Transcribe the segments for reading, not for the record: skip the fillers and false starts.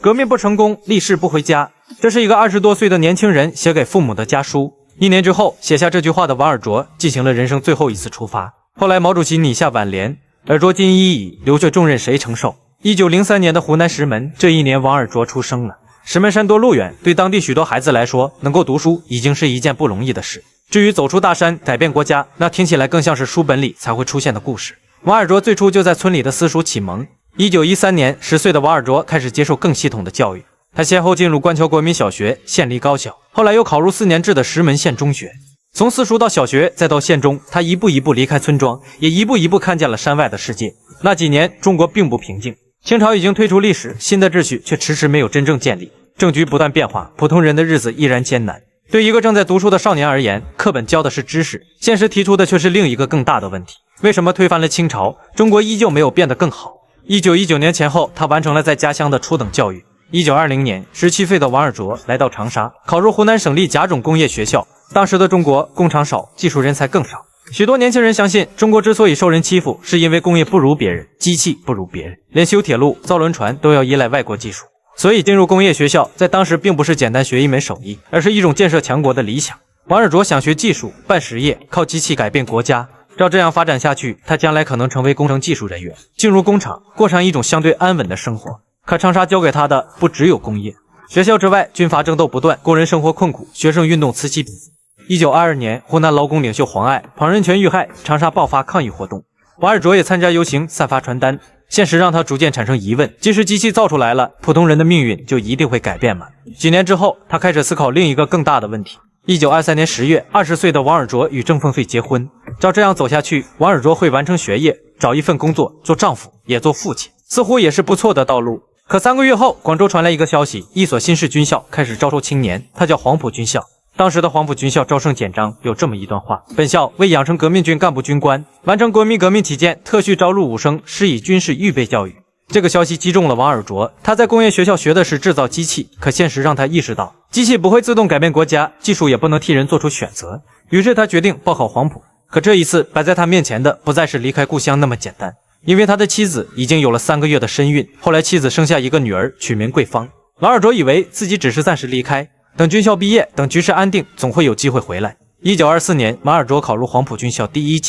革命不成功，立誓不回家。这是一个20多岁的年轻人写给父母的家书。1年之后，写下这句话的王尔琢进行了人生最后一次出发。后来毛主席拟下挽联：尔琢今已矣，留却重任谁承受？1903年的湖南石门，这一年王尔琢出生了。石门山多路远，对当地许多孩子来说，能够读书已经是一件不容易的事。至于走出大山，改变国家，那听起来更像是书本里才会出现的故事。王尔琢最初就在村里的私塾启蒙。1913年，10岁的王尔琢开始接受更系统的教育。他先后进入官桥国民小学、县立高校，后来又考入4年制的石门县中学。从私塾到小学，再到县中，他一步一步离开村庄，也一步一步看见了山外的世界。那几年，中国并不平静，清朝已经退出历史，新的秩序却迟迟没有真正建立，政局不断变化，普通人的日子依然艰难。对一个正在读书的少年而言，课本教的是知识，现实提出的却是另一个更大的问题：为什么推翻了清朝，中国依旧没有变得更好？1919年前后，他完成了在家乡的初等教育。1920年，17岁的王尔琢来到长沙，考入湖南省立甲种工业学校。当时的中国工厂少，技术人才更少，许多年轻人相信，中国之所以受人欺负，是因为工业不如别人，机器不如别人，连修铁路、造轮船都要依赖外国技术。所以进入工业学校，在当时并不是简单学一门手艺，而是一种建设强国的理想。王尔琢想学技术，办实业，靠机器改变国家。照这样发展下去，他将来可能成为工程技术人员，进入工厂，过上一种相对安稳的生活。可长沙交给他的不只有工业，学校之外，军阀争斗不断，工人生活困苦，学生运动此起彼伏。1922年，湖南劳工领袖黄爱庞仁权遇害，长沙爆发抗议活动，王尔琢也参加游行，散发传单。现实让他逐渐产生疑问：即使机器造出来了，普通人的命运就一定会改变吗？几年之后，他开始思考另一个更大的问题。1923年10月，20岁的王尔琢与郑凤穗结婚。照这样走下去，王尔琢会完成学业，找一份工作，做丈夫，也做父亲，似乎也是不错的道路。可3个月后，广州传来一个消息，一所新式军校开始招收青年，它叫黄埔军校。当时的黄埔军校招生简章有这么一段话：本校为养成革命军干部军官，完成国民革命起见，特许招录武生，施以军事预备教育。这个消息击中了王尔琢，他在工业学校学的是制造机器，可现实让他意识到，机器不会自动改变国家，技术也不能替人做出选择。于是他决定报考黄埔。可这一次摆在他面前的不再是离开故乡那么简单，因为他的妻子已经有了3个月的身孕，后来妻子生下一个女儿，取名桂芳。王尔琢以为自己只是暂时离开，等军校毕业，等局势安定，总会有机会回来。1924年，王尔琢考入黄埔军校第一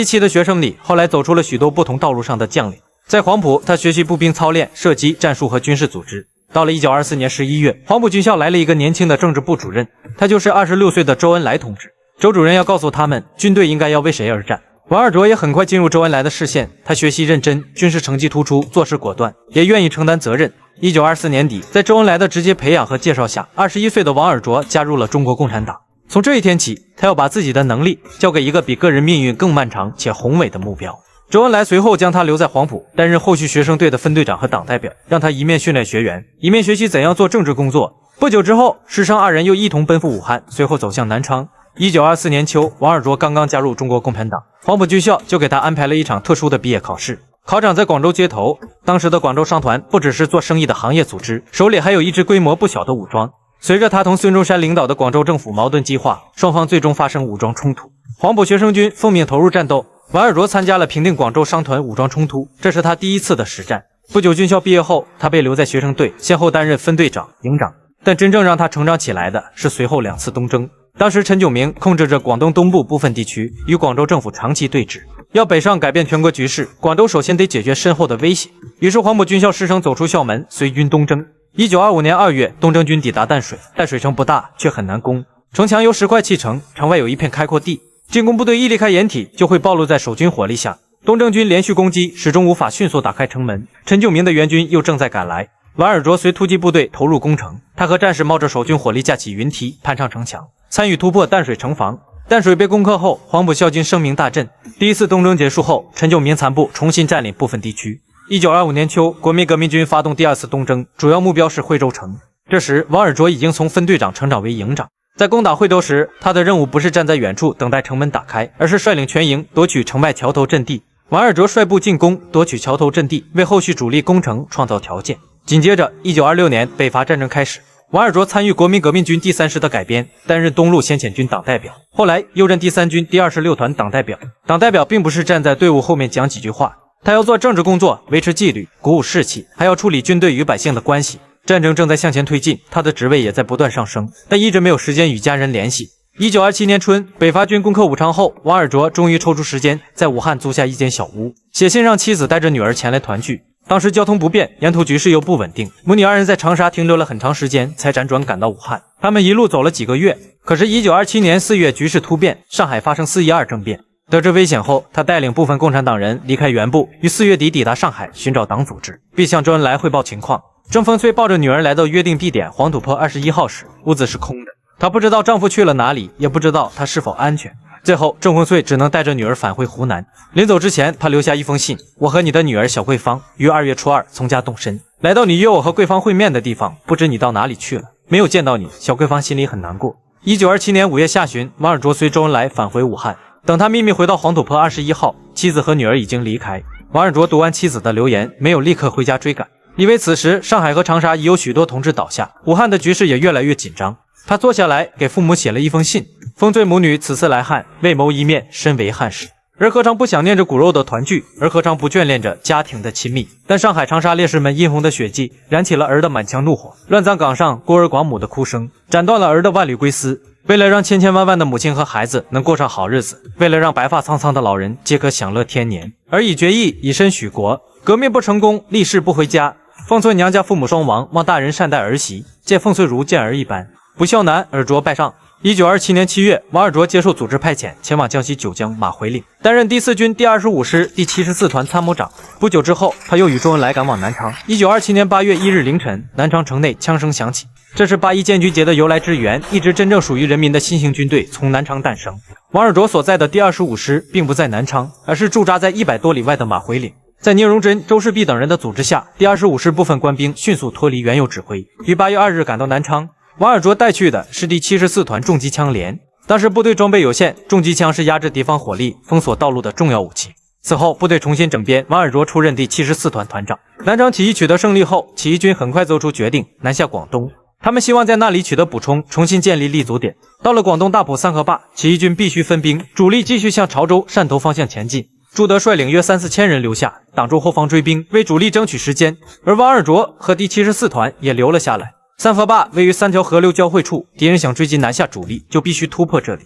期的学生里，后来走出了许多不同道路上的将领。在黄埔，他学习步兵操练、射击、战术和军事组织。到了1924年11月，黄埔军校来了一个年轻的政治部主任，他就是26岁的周恩来同志。周主任要告诉他们，军队应该要为谁而战。王尔琢也很快进入周恩来的视线，他学习认真，军事成绩突出，做事果断，也愿意承担责任。1924年底，在周恩来的直接培养和介绍下，21岁的王尔琢加入了中国共产党。从这一天起，他要把自己的能力交给一个比个人命运更漫长且宏伟的目标。周恩来随后将他留在黄埔，担任后续学生队的分队长和党代表，让他一面训练学员，一面学习怎样做政治工作。不久之后，师生2人又一同奔赴武汉，随后走向南昌。1924年秋，王尔琢刚刚加入中国共产党，黄埔军校就给他安排了一场特殊的毕业考试。考场在广州街头，当时的广州商团不只是做生意的行业组织，手里还有一支规模不小的武装。随着他同孙中山领导的广州政府矛盾激化，双方最终发生武装冲突。黄埔学生军奉命投入战斗，王尔琢参加了平定广州商团武装冲突，这是他第一次的实战。不久军校毕业后，他被留在学生队，先后担任分队长、营长。但真正让他成长起来的是随后2次东征。当时陈炯明控制着广东东部部分地区，与广州政府长期对峙，要北上改变全国局势，广州首先得解决身后的威胁。于是黄埔军校师生走出校门，随军东征。1925年2月，东征军抵达淡水，淡水城不大，却很难攻。城墙由石块砌成，城外有一片开阔地，进攻部队一离开掩体，就会暴露在守军火力下。东征军连续攻击，始终无法迅速打开城门。陈炯明的援军又正在赶来，王尔琢随突击部队投入攻城，他和战士冒着守军火力架起云梯，攀上城墙，参与突破淡水城防。淡水被攻克后，黄埔校军声名大振。第一次东征结束后，陈炯明残部重新占领部分地区。1925年秋，国民革命军发动第2次东征，主要目标是惠州城。这时，王尔琢已经从分队长成长为营长。在攻打惠州时，他的任务不是站在远处等待城门打开，而是率领全营夺取城外桥头阵地。王尔琢率部进攻，夺取桥头阵地，为后续主力攻城创造条件。紧接着，1926年北伐战争开始，王尔琢参与国民革命军第3师的改编，担任东路先遣军党代表，后来又任第3军第26团党代表。党代表并不是站在队伍后面讲几句话，他要做政治工作，维持纪律，鼓舞士气，还要处理军队与百姓的关系。战争正在向前推进，他的职位也在不断上升，但一直没有时间与家人联系。1927年春，北伐军攻克武昌后，王尔琢终于抽出时间，在武汉租下一间小屋，写信让妻子带着女儿前来团聚。当时交通不便，沿途局势又不稳定，母女二人在长沙停留了很长时间，才辗转赶到武汉。他们一路走了几个月，可是1927年4月局势突变，上海发生4·12政变。得知危险后，他带领部分共产党人离开原部，于4月底抵达上海，寻找党组织，并向周恩来汇报情况。郑凤翠抱着女儿来到约定地点黄土坡21号时，屋子是空的。她不知道丈夫去了哪里，也不知道他是否安全。最后，郑凤翠只能带着女儿返回湖南。临走之前，她留下一封信：我和你的女儿小桂芳于2月初2从家动身，来到你约我和桂芳会面的地方，不知你到哪里去了，没有见到你，小桂芳心里很难过。1927年5月下旬，王尔琢随周恩来返回武汉。等他秘密回到黄土坡21号，妻子和女儿已经离开。王尔琢读完妻子的留言，没有立刻回家追赶，因为此时上海和长沙已有许多同志倒下，武汉的局势也越来越紧张。他坐下来给父母写了一封信：凤翠母女此次来汉，为谋一面，身为汉室。而何尝不想念着骨肉的团聚，而何尝不眷恋着家庭的亲密？但上海、长沙烈士们殷红的血迹，燃起了儿的满腔怒火，乱葬岗上孤儿寡母的哭声，斩断了儿的万缕归丝。为了让千千万万的母亲和孩子能过上好日子，为了让白发苍苍的老人皆可享乐天年，而已决意，以身许国。革命不成功，立誓不回家。凤翠娘家父母双亡，望大人善待儿媳，见凤翠如见儿一般。不孝男，尔琢拜上。1927年7月，王尔琢接受组织派遣，前往江西九江马回岭，担任第4军第25师第74团参谋长。不久之后，他又与周恩来赶往南昌。1927年8月1日凌晨，南昌城内枪声响起，这是8·1建军节的由来之源，一支真正属于人民的新型军队从南昌诞生。王尔琢所在的第25师并不在南昌，而是驻扎在100多里外的马回岭。在聂荣臻、周士弼等人的组织下，第25师部分官兵迅速脱离原有指挥，于8月2日赶到南昌。王尔琢带去的是第74团重机枪连，当时部队装备有限，重机枪是压制敌方火力、封锁道路的重要武器。此后，部队重新整编，王尔琢出任第74团团长。南昌起义取得胜利后，起义军很快做出决定，南下广东。他们希望在那里取得补充，重新建立立足点。到了广东大埔三河坝，起义军必须分兵，主力继续向潮州、汕头方向前进。朱德率领约3、4千人留下，挡住后方追兵，为主力争取时间。而王尔琢和第74团也留了下来。三河坝位于3条河流交汇处，敌人想追击南下主力，就必须突破这里。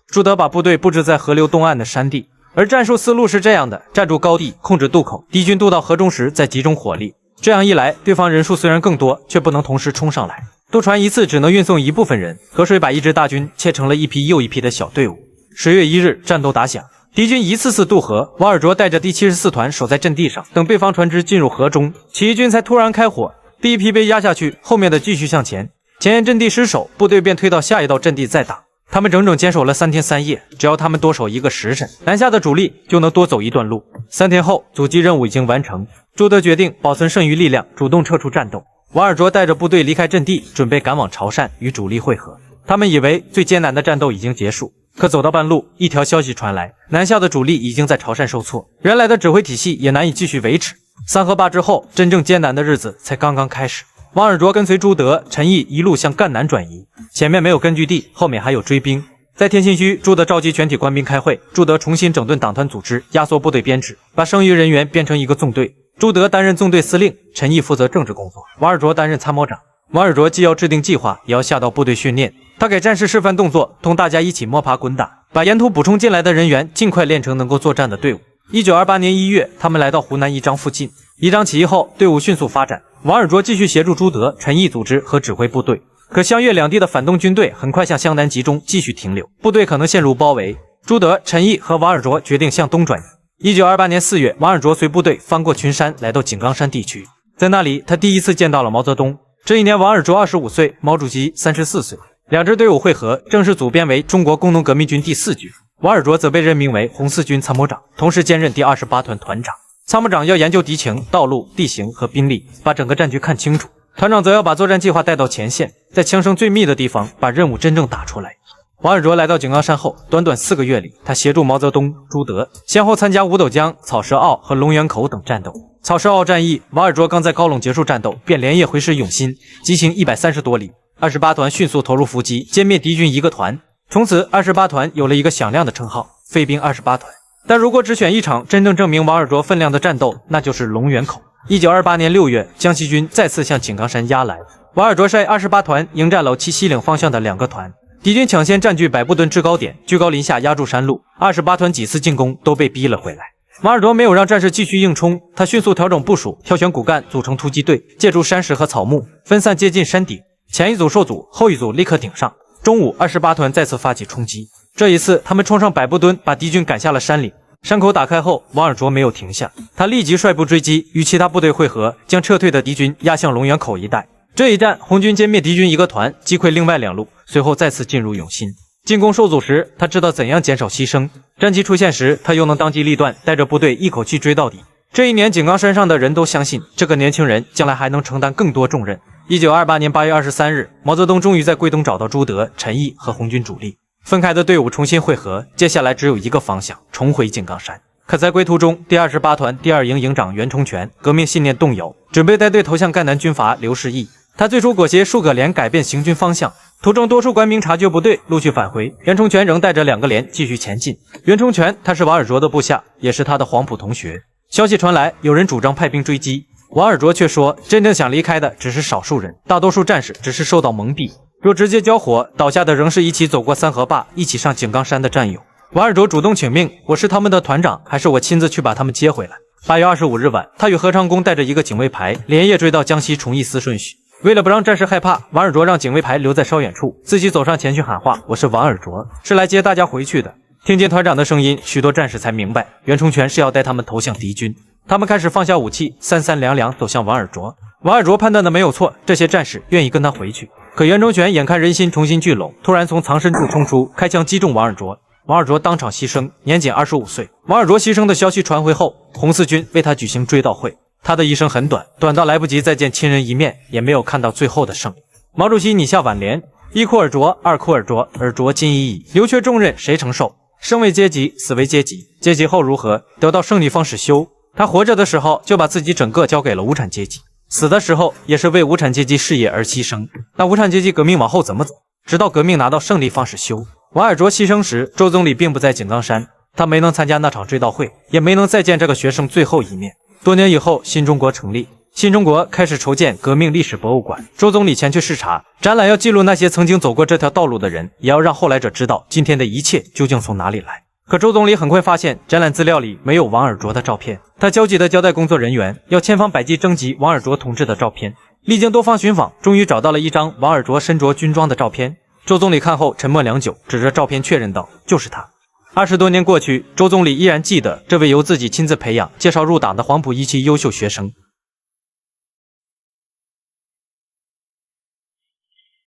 朱德把部队布置在河流东岸的山地，而战术思路是这样的：占住高地，控制渡口，敌军渡到河中时再集中火力。这样一来，对方人数虽然更多，却不能同时冲上来。渡船一次只能运送一部分人，河水把一支大军切成了一批又一批的小队伍。10月1日，战斗打响，敌军一次次渡河，王尔琢带着第74团守在阵地上，等对方船只进入河中，起义军才突然开火。第一批被压下去，后面的继续向前，前沿阵地失守，部队便推到下一道阵地再打。他们整整坚守了3天3夜，只要他们多守1个时辰，南下的主力就能多走一段路。3天后，阻击任务已经完成。朱德决定保存剩余力量，主动撤出战斗。王尔琢带着部队离开阵地，准备赶往潮汕与主力会合。他们以为最艰难的战斗已经结束，可走到半路，一条消息传来，南下的主力已经在潮汕受挫，原来的指挥体系也难以继续维持。三河坝之后，真正艰难的日子才刚刚开始。王尔琢跟随朱德、陈毅一路向赣南转移，前面没有根据地，后面还有追兵。在天心墟，朱德召集全体官兵开会，朱德重新整顿党团组织，压缩部队编制，把剩余人员编成一个纵队。朱德担任纵队司令，陈毅负责政治工作，王尔琢担任参谋长。王尔琢既要制定计划，也要下到部队训练。他给战士示范动作，同大家一起摸爬滚打，把沿途补充进来的人员尽快练成能够作战的队伍。1928年1月，他们来到湖南宜章附近。宜章起义后，队伍迅速发展。王尔琢继续协助朱德、陈毅组织和指挥部队。可湘粤两地的反动军队很快向湘南集中，继续停留，部队可能陷入包围。朱德、陈毅和王尔琢决定向东转移。1928年4月，王尔琢随部队翻过群山，来到井冈山地区。在那里，他第一次见到了毛泽东。这一年，王尔琢25岁，毛主席34岁。两支队伍会合，正式组编为中国工农革命军第4军。王尔琢则被任命为红四军参谋长，同时兼任第28团团长。参谋长要研究敌情、道路、地形和兵力，把整个战局看清楚。团长则要把作战计划带到前线，在枪声最密的地方把任务真正打出来。王尔琢来到井冈山后，短短4个月里，他协助毛泽东、朱德先后参加五斗江、草蛇坳和龙源口等战斗。草蛇坳战役，王尔琢刚在高陇结束战斗，便连夜回师永新，急行130多里。28团迅速投入伏击，歼灭敌军1个团。从此，28团有了一个响亮的称号——飞兵28团。但如果只选一场真正证明王尔琢分量的战斗，那就是龙源口。1928年6月，江西军再次向井冈山压来，王尔琢率28团迎战老七西岭方向的2个团，敌军抢先占据百步墩制高点，居高临下压住山路，28团几次进攻都被逼了回来。王尔琢没有让战士继续硬冲，他迅速调整部署，挑选骨干组成突击队，借助山石和草木分散接近山顶，前一组受阻，后一组立刻顶上。中午，28团再次发起冲击，这一次他们冲上百步墩，把敌军赶下了山岭。山口打开后，王尔琢没有停下，他立即率部追击，与其他部队会合，将撤退的敌军压向龙源口一带。这一战，红军歼灭敌军1个团，击溃另外2路，随后再次进入永新。进攻受阻时，他知道怎样减少牺牲；战机出现时，他又能当机立断，带着部队一口气追到底。这一年，井冈山上的人都相信这个年轻人将来还能承担更多重任。1928年8月23日，毛泽东终于在桂东找到朱德、陈毅和红军主力，分开的队伍重新会合，接下来只有一个方向，重回井冈山。可在归途中，第28团第2营营长袁崇全革命信念动摇，准备带队投向赣南军阀刘士毅。他最初裹挟数个连改变行军方向，途中多数官兵察觉不对，陆续返回。袁崇全仍带着2个连继续前进。袁崇全他是王尔琢的部下，也是他的黄埔同学。消息传来，有人主张派兵追击，王尔琢却说，真正想离开的只是少数人，大多数战士只是受到蒙蔽。若直接交火，倒下的仍是一起走过三河坝、一起上井冈山的战友。王尔琢主动请命，我是他们的团长，还是我亲自去把他们接回来？8月25日晚，他与何长工带着1个警卫排，连夜追到江西崇义司顺序。为了不让战士害怕，王尔琢让警卫排留在稍远处，自己走上前去喊话：“我是王尔琢，是来接大家回去的。”听见团长的声音，许多战士才明白，袁崇全是要带他们投向敌军。他们开始放下武器，三三两两走向王尔琢。王尔琢判断的没有错，这些战士愿意跟他回去。可袁崇全眼看人心重新聚拢，突然从藏身处冲出，开枪击中王尔琢。王尔琢当场牺牲，年仅25岁。王尔琢牺牲的消息传回后，红四军为他举行追悼会。他的一生很短，短到来不及再见亲人一面，也没有看到最后的胜利。毛主席拟下挽联：一哭尔琢，二哭尔琢，尔琢今已矣，留却重任谁承受？生为阶级，死为阶级，阶级后如何？得到胜利方始休。他活着的时候就把自己整个交给了无产阶级，死的时候也是为无产阶级事业而牺牲。那无产阶级革命往后怎么走？直到革命拿到胜利方始休。王尔琢牺牲时，周总理并不在井冈山，他没能参加那场追悼会，也没能再见这个学生最后一面。多年以后，新中国成立，新中国开始筹建革命历史博物馆。周总理前去视察，展览要记录那些曾经走过这条道路的人，也要让后来者知道今天的一切究竟从哪里来。可周总理很快发现，展览资料里没有王尔琢的照片。他焦急地交代工作人员，要千方百计征集王尔琢同志的照片。历经多方寻访，终于找到了一张王尔琢身着军装的照片。周总理看后沉默良久，指着照片确认道：“就是他。”20多年过去，周总理依然记得这位由自己亲自培养、介绍入党的黄埔一期优秀学生。